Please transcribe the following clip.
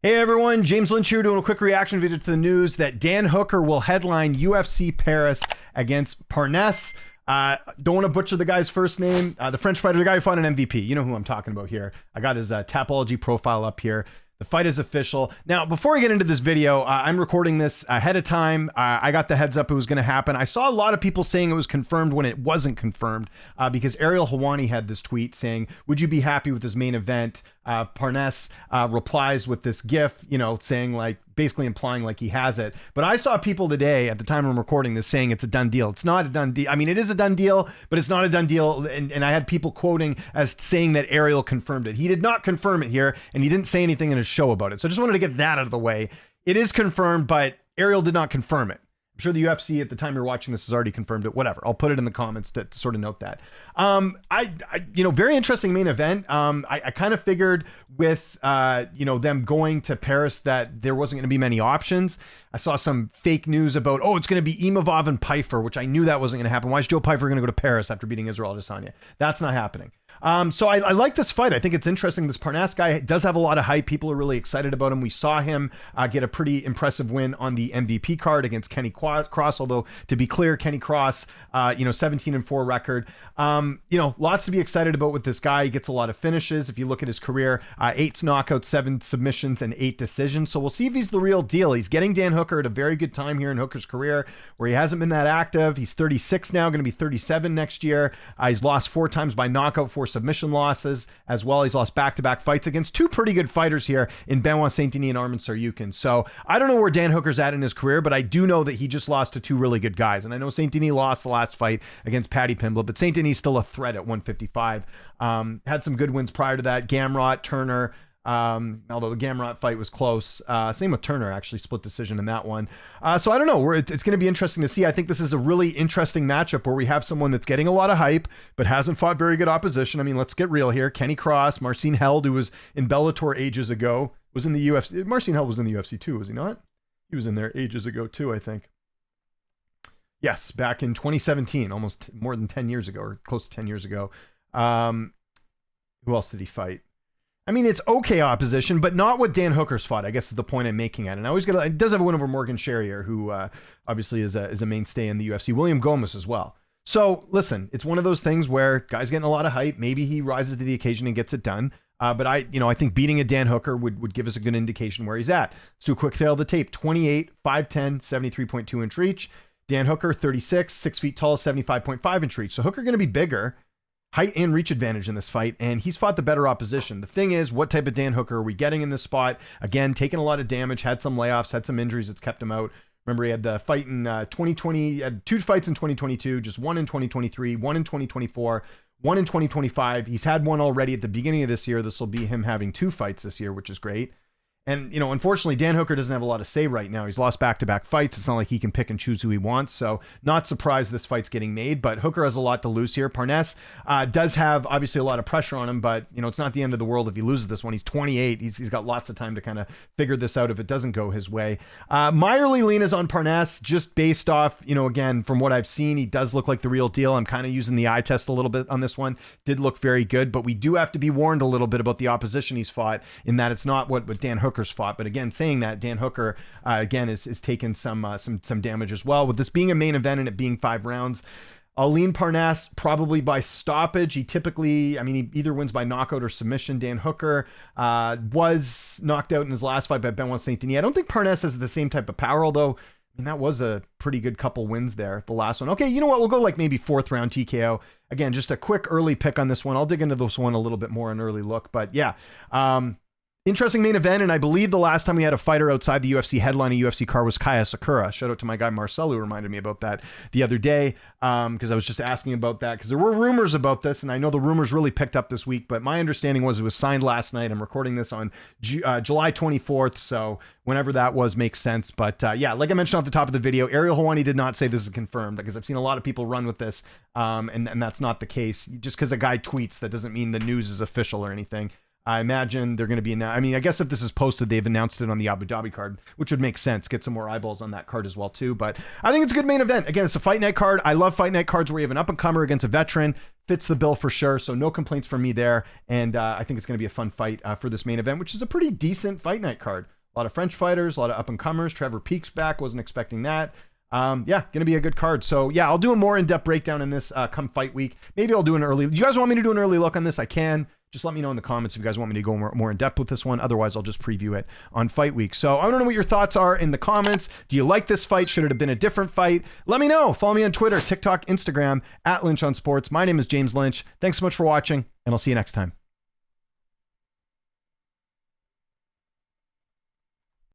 Hey everyone, James Lynch here doing a quick reaction video to the news that Dan Hooker will headline UFC Paris against Parnasse. Don't want to butcher the guy's first name. The French fighter, the guy who fought an MVP. You know who I'm talking about here. I got his Tapology profile up here. The fight is official. Now, before I get into this video, I'm recording this ahead of time. I got the heads up it was going to happen. I saw a lot of people saying it was confirmed when it wasn't confirmed because Ariel Helwani had this tweet saying, would you be happy with this main event? Parnasse replies with this GIF, saying like, basically implying like he has it. But I saw people today at the time I'm recording this saying it's a done deal. It's not a done deal. I mean, it is a done deal, but it's not a done deal. And I had people quoting as saying that Ariel confirmed it. He did not confirm it here, and he didn't say anything in his show about it. So I just wanted to get that out of the way. It is confirmed, but Ariel did not confirm it. I'm sure the UFC at the time you're watching this has already confirmed it. Whatever. I'll put it in the comments to sort of note that. Very interesting main event. I kind of figured with, them going to Paris that there wasn't going to be many options. I saw some fake news about, it's going to be Imavov and Pfeiffer, which I knew that wasn't going to happen. Why is Joe Pfeiffer going to go to Paris after beating Israel Adesanya? That's not happening. So I like this fight. I think it's interesting. This Parnasse guy does have a lot of hype. People are really excited about him. We saw him get a pretty impressive win on the MVP card against Kenny Cross. Although to be clear, Kenny Cross, 17-4 record. Lots to be excited about with this guy. He gets a lot of finishes. If you look at his career, 8 knockouts, 7 submissions, and 8 decisions. So we'll see if he's the real deal. He's getting Dan Hooker at a very good time here in Hooker's career where he hasn't been that active. He's 36 now, going to be 37 next year. He's lost 4 times by knockout, 4 submission losses as well. He's lost back-to-back fights against 2 pretty good fighters here in Benoit Saint-Denis and Arman Tsarukyan. So I don't know where Dan Hooker's at in his career, but I do know that he just lost to 2 really good guys. And I know Saint-Denis lost the last fight against Paddy Pimblett, but Saint-Denis still a threat at 155. Had some good wins prior to that. Gamrot, Turner, although the Gamrot fight was close. Same with Turner, actually split decision in that one. So I don't know. It's going to be interesting to see. I think this is a really interesting matchup where we have someone that's getting a lot of hype, but hasn't fought very good opposition. I mean, let's get real here. Kenny Cross, Marcin Held, who was in Bellator ages ago, was in the UFC. Marcin Held was in the UFC too, was he not? He was in there ages ago too, I think. Yes, back in 2017, almost more than 10 years ago, or close to 10 years ago. Who else did he fight? I mean, it's okay opposition, but not what Dan Hooker's fought, I guess is the point I'm making at. And I always get, it does have a win over Morgan Sherrier, who obviously is a mainstay in the UFC. William Gomez as well. So listen, it's one of those things where guys getting a lot of hype. Maybe he rises to the occasion and gets it done. But I think beating a Dan Hooker would give us a good indication where he's at. Let's do a quick tail of the tape. 28, 5'10", 73.2 inch reach. Dan Hooker, 36, 6 feet tall, 75.5 inch reach. So Hooker going to be bigger. Height and reach advantage in this fight, and he's fought the better opposition. The thing is, what type of Dan Hooker are we getting in this spot? Again, taking a lot of damage, had some layoffs, had some injuries that's kept him out. Remember, he had the fight in 2020, he had 2 fights in 2022, just 1 in 2023, 1 in 2024, 1 in 2025. He's had one already at the beginning of this year. This will be him having 2 fights this year, which is great. And, unfortunately, Dan Hooker doesn't have a lot of say right now. He's lost back-to-back fights. It's not like he can pick and choose who he wants. So not surprised this fight's getting made, but Hooker has a lot to lose here. Parnasse does have, obviously, a lot of pressure on him, but, it's not the end of the world if he loses this one. He's 28. He's got lots of time to kind of figure this out if it doesn't go his way. Meyerly leans on Parnasse just based off, again, from what I've seen, he does look like the real deal. I'm kind of using the eye test a little bit on this one. Did look very good, but we do have to be warned a little bit about the opposition he's fought in that it's not what Dan Hooker's fought. But again, saying that, Dan Hooker again is taking some damage as well. With this being a main event and it being 5 rounds, I'll lean Parnasse probably by stoppage. He typically, he either wins by knockout or submission. Dan Hooker was knocked out in his last fight by Benoit Saint-Denis. I don't think Parnasse has the same type of power, although that was a pretty good couple wins there, the last one. Okay, you know what? We'll go like maybe 4th round TKO. Again, just a quick early pick on this one. I'll dig into this one a little bit more, an early look. But yeah, interesting main event, and I believe the last time we had a fighter outside the UFC headline, a UFC card, was Kaya Sakura. Shout out to my guy Marcel, who reminded me about that the other day, because I was just asking about that, because there were rumors about this, and I know the rumors really picked up this week, but my understanding was it was signed last night. I'm recording this on July 24th, so whenever that was makes sense. But yeah, like I mentioned off the top of the video, Ariel Helwani did not say this is confirmed, because I've seen a lot of people run with this, and that's not the case. Just because a guy tweets, that doesn't mean the news is official or anything. I imagine they're going to be I mean, I guess if this is posted, they've announced it on the Abu Dhabi card, which would make sense. Get some more eyeballs on that card as well, too. But I think it's a good main event. Again, it's a fight night card. I love fight night cards where you have an up-and-comer against a veteran. Fits the bill for sure. So no complaints from me there. And I think it's going to be a fun fight for this main event, which is a pretty decent fight night card. A lot of French fighters, a lot of up-and-comers. Trevor Peek's back. Wasn't expecting that. Yeah, going to be a good card. So yeah, I'll do a more in-depth breakdown in this come fight week. Maybe I'll do an early. You guys want me to do an early look on this? I can. Just let me know in the comments if you guys want me to go more in depth with this one. Otherwise, I'll just preview it on fight week. So I want to know what your thoughts are in the comments. Do you like this fight? Should it have been a different fight? Let me know. Follow me on Twitter, TikTok, Instagram, @Lynch on Sports. My name is James Lynch. Thanks so much for watching, and I'll see you next time.